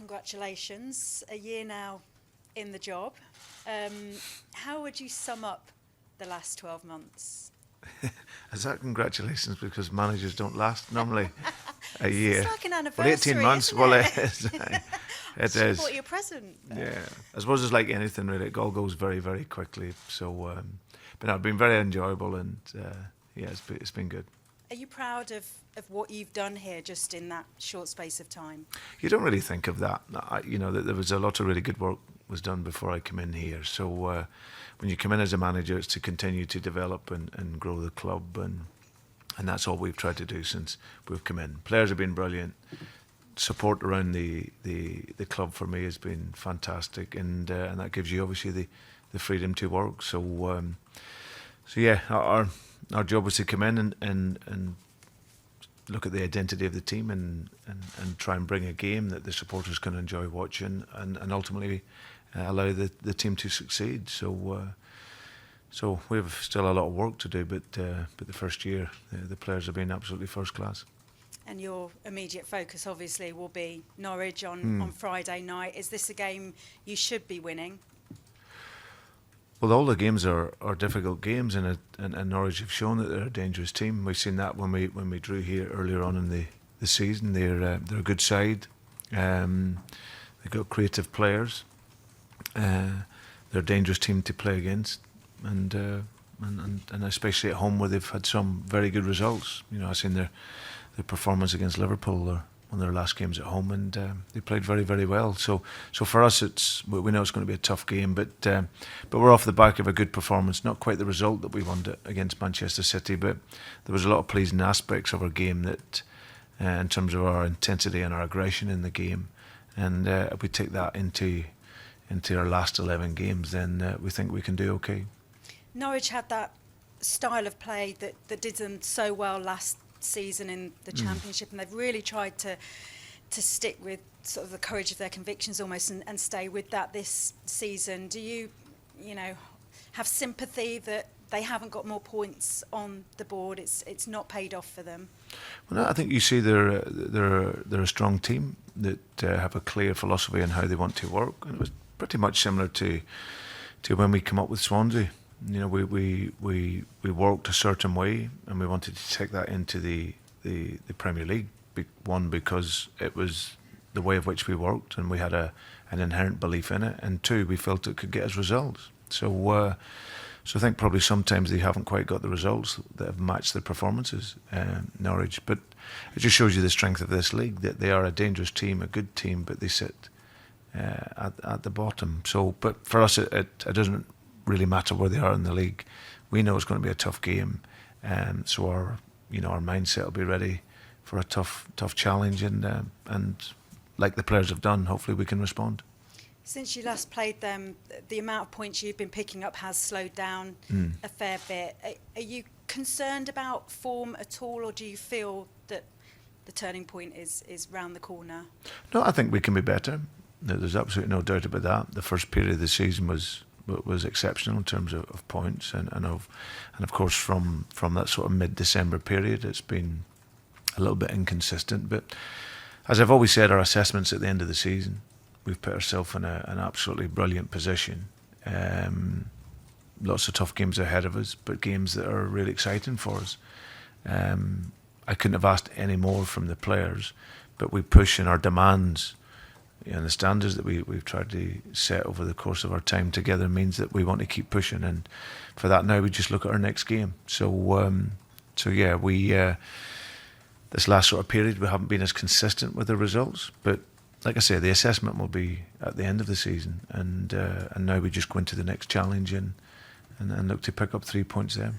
congratulations. A year now in the job. How would you sum up the last 12 months? Is that congratulations because managers don't last normally a year? It's like an anniversary. Well, 18 months. Isn't Well, it? it is. It Should have is. bought you a present. Yeah, I suppose it's like anything really. It all goes very, very quickly. So, but no, it's been very enjoyable, and yeah, it's been good. Are you proud of what you've done here just in that short space of time? You don't really think of that. That there was a lot of really good work was done before I came in here. So when you come in as a manager, it's to continue to develop and grow the club, and that's all we've tried to do since we've come in. Players have been brilliant. Support around the club for me has been fantastic, and that gives you obviously the freedom to work. So yeah, our job was to come in and look at the identity of the team and try and bring a game that the supporters can enjoy watching, and ultimately allow the team to succeed. So we have still a lot of work to do, but the first year the players have been absolutely first class. And your immediate focus obviously will be Norwich on Friday night. Is this a game you should be winning? Well, all the games are difficult games, and Norwich have shown that they're a dangerous team. We've seen that when we drew here earlier on in the season. They're a good side. They've got creative players. They're a dangerous team to play against, and especially at home where they've had some very good results. I've seen their performance against Liverpool, or one of their last games at home, and they played very, very well. So for us, we know it's going to be a tough game, but we're off the back of a good performance. Not quite the result that we wanted against Manchester City, but there was a lot of pleasing aspects of our game that, in terms of our intensity and our aggression in the game, and if we take that into our last 11 games, then we think we can do okay. Norwich had that style of play that did them so well last season in the Championship, and they've really tried to stick with sort of the courage of their convictions almost, and stay with that this season. Do you have sympathy that they haven't got more points on the board? It's not paid off for them. Well, no, I think you see they're a strong team that have a clear philosophy on how they want to work, and it was pretty much similar to when we come up with Swansea. We worked a certain way, and we wanted to take that into the Premier League. One, because it was the way of which we worked, and we had an inherent belief in it, and two, we felt it could get us results. So I think probably sometimes they haven't quite got the results that have matched their performances, Norwich. But it just shows you the strength of this league, that they are a dangerous team, a good team, but they sit at the bottom. So, but for us, it doesn't really matter where they are in the league. We know it's going to be a tough game, so our mindset will be ready for a tough challenge, and like the players have done, hopefully we can respond. Since you last played them, the amount of points you've been picking up has slowed down a fair bit. Are you concerned about form at all, or do you feel that the turning point is round the corner? No, I think we can be better. There's absolutely no doubt about that. The first period of the season was exceptional in terms of points, and of course from that sort of mid-December period, it's been a little bit inconsistent. But as I've always said, our assessments at the end of the season, we've put ourselves in an absolutely brilliant position. Lots of tough games ahead of us, but games that are really exciting for us. I couldn't have asked any more from the players, but we push in our demands. And the standards that we've tried to set over the course of our time together means that we want to keep pushing, and for that now we just look at our next game. So yeah, we this last sort of period we haven't been as consistent with the results, but like I say, the assessment will be at the end of the season, and now we just go into the next challenge and look to pick up 3 points there.